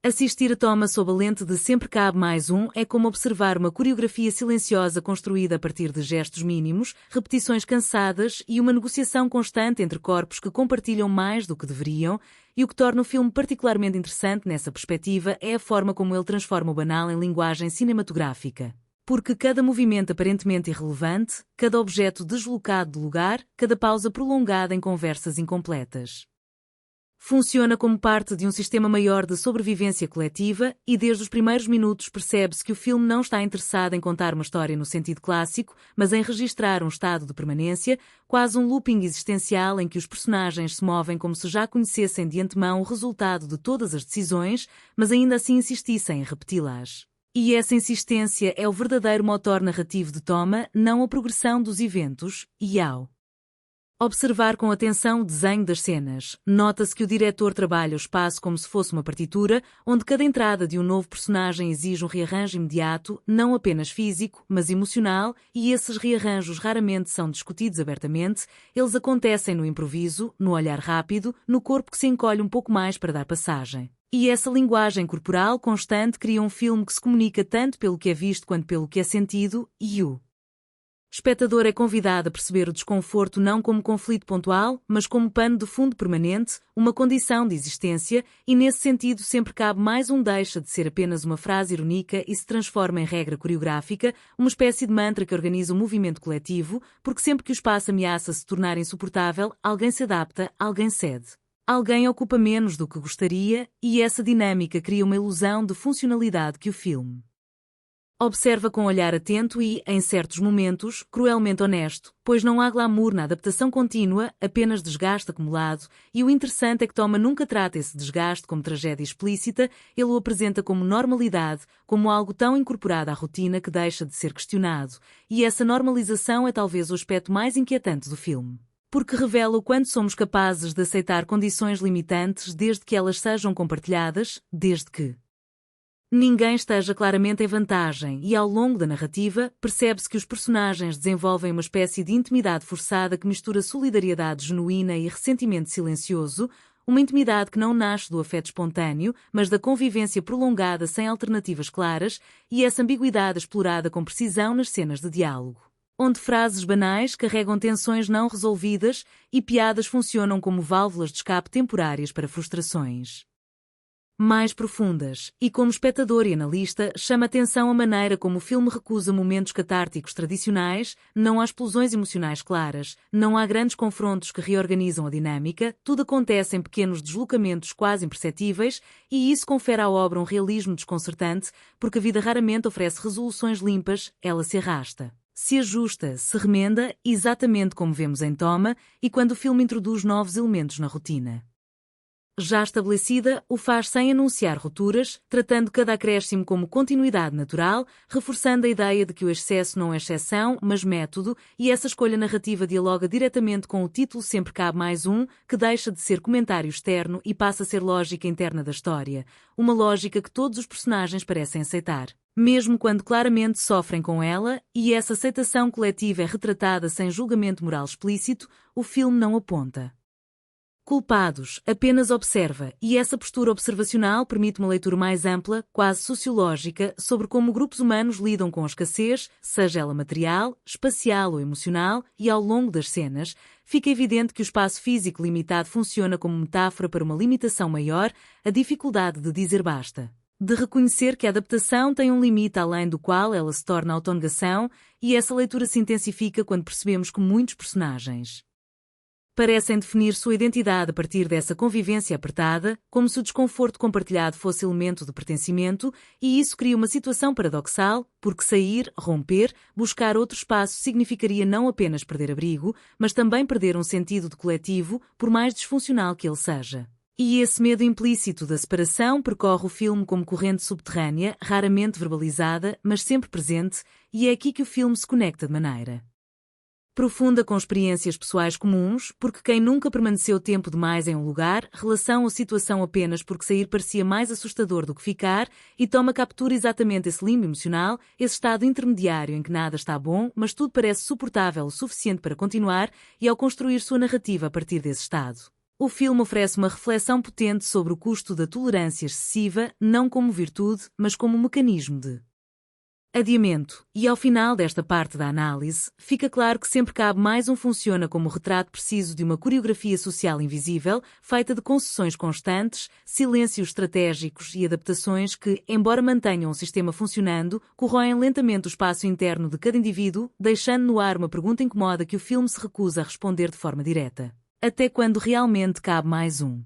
Assistir a Toma sob a lente de Sempre Cabe Mais Um é como observar uma coreografia silenciosa construída a partir de gestos mínimos, repetições cansadas e uma negociação constante entre corpos que compartilham mais do que deveriam, e o que torna o filme particularmente interessante nessa perspectiva é a forma como ele transforma o banal em linguagem cinematográfica. Porque cada movimento aparentemente irrelevante, cada objeto deslocado de lugar, cada pausa prolongada em conversas incompletas, funciona como parte de um sistema maior de sobrevivência coletiva e desde os primeiros minutos percebe-se que o filme não está interessado em contar uma história no sentido clássico, mas em registrar um estado de permanência, quase um looping existencial em que os personagens se movem como se já conhecessem de antemão o resultado de todas as decisões, mas ainda assim insistissem em repeti-las. E essa insistência é o verdadeiro motor narrativo de Toma, não a progressão dos eventos, e ao observar com atenção o desenho das cenas, nota-se que o diretor trabalha o espaço como se fosse uma partitura, onde cada entrada de um novo personagem exige um rearranjo imediato, não apenas físico, mas emocional, e esses rearranjos raramente são discutidos abertamente, eles acontecem no improviso, no olhar rápido, no corpo que se encolhe um pouco mais para dar passagem. E essa linguagem corporal constante cria um filme que se comunica tanto pelo que é visto quanto pelo que é sentido, e o espectador é convidado a perceber o desconforto não como conflito pontual, mas como pano de fundo permanente, uma condição de existência, e nesse sentido sempre cabe mais um deixa de ser apenas uma frase irónica e se transforma em regra coreográfica, uma espécie de mantra que organiza o movimento coletivo, porque sempre que o espaço ameaça se tornar insuportável, alguém se adapta, alguém cede. Alguém ocupa menos do que gostaria, e essa dinâmica cria uma ilusão de funcionalidade que o filme observa com olhar atento e, em certos momentos, cruelmente honesto, pois não há glamour na adaptação contínua, apenas desgaste acumulado, e o interessante é que Toma nunca trata esse desgaste como tragédia explícita, ele o apresenta como normalidade, como algo tão incorporado à rotina que deixa de ser questionado, e essa normalização é talvez o aspecto mais inquietante do filme. Porque revela o quanto somos capazes de aceitar condições limitantes desde que elas sejam compartilhadas, desde que ninguém esteja claramente em vantagem e, ao longo da narrativa, percebe-se que os personagens desenvolvem uma espécie de intimidade forçada que mistura solidariedade genuína e ressentimento silencioso, uma intimidade que não nasce do afeto espontâneo, mas da convivência prolongada sem alternativas claras, e essa ambiguidade explorada com precisão nas cenas de diálogo, onde frases banais carregam tensões não resolvidas e piadas funcionam como válvulas de escape temporárias para frustrações mais profundas, e como espectador e analista, chama atenção a maneira como o filme recusa momentos catárticos tradicionais, não há explosões emocionais claras, não há grandes confrontos que reorganizam a dinâmica, tudo acontece em pequenos deslocamentos quase imperceptíveis, e isso confere à obra um realismo desconcertante, porque a vida raramente oferece resoluções limpas, ela se arrasta, se ajusta, se remenda, exatamente como vemos em Toma, e quando o filme introduz novos elementos na rotina já estabelecida, o faz sem anunciar rupturas, tratando cada acréscimo como continuidade natural, reforçando a ideia de que o excesso não é exceção, mas método, e essa escolha narrativa dialoga diretamente com o título Sempre Cabe Mais Um, que deixa de ser comentário externo e passa a ser lógica interna da história, uma lógica que todos os personagens parecem aceitar, mesmo quando claramente sofrem com ela, e essa aceitação coletiva é retratada sem julgamento moral explícito, o filme não aponta culpados, apenas observa, e essa postura observacional permite uma leitura mais ampla, quase sociológica, sobre como grupos humanos lidam com a escassez, seja ela material, espacial ou emocional, e ao longo das cenas, fica evidente que o espaço físico limitado funciona como metáfora para uma limitação maior, a dificuldade de dizer basta, de reconhecer que a adaptação tem um limite além do qual ela se torna autonegação, e essa leitura se intensifica quando percebemos que muitos personagens parecem definir sua identidade a partir dessa convivência apertada, como se o desconforto compartilhado fosse elemento de pertencimento, e isso cria uma situação paradoxal, porque sair, romper, buscar outro espaço significaria não apenas perder abrigo, mas também perder um sentido de coletivo, por mais disfuncional que ele seja. E esse medo implícito da separação percorre o filme como corrente subterrânea, raramente verbalizada, mas sempre presente, e é aqui que o filme se conecta de maneira profunda com experiências pessoais comuns, porque quem nunca permaneceu tempo demais em um lugar, relação ou situação apenas porque sair parecia mais assustador do que ficar, e Toma captura exatamente esse limbo emocional, esse estado intermediário em que nada está bom, mas tudo parece suportável o suficiente para continuar, e ao construir sua narrativa a partir desse estado, O filme oferece uma reflexão potente sobre o custo da tolerância excessiva, não como virtude, mas como mecanismo de adiamento. E ao final desta parte da análise, fica claro que Sempre Cabe Mais Um funciona como retrato preciso de uma coreografia social invisível, feita de concessões constantes, silêncios estratégicos e adaptações que, embora mantenham o sistema funcionando, corroem lentamente o espaço interno de cada indivíduo, deixando no ar uma pergunta incomoda que o filme se recusa a responder de forma direta. Até quando realmente cabe mais um?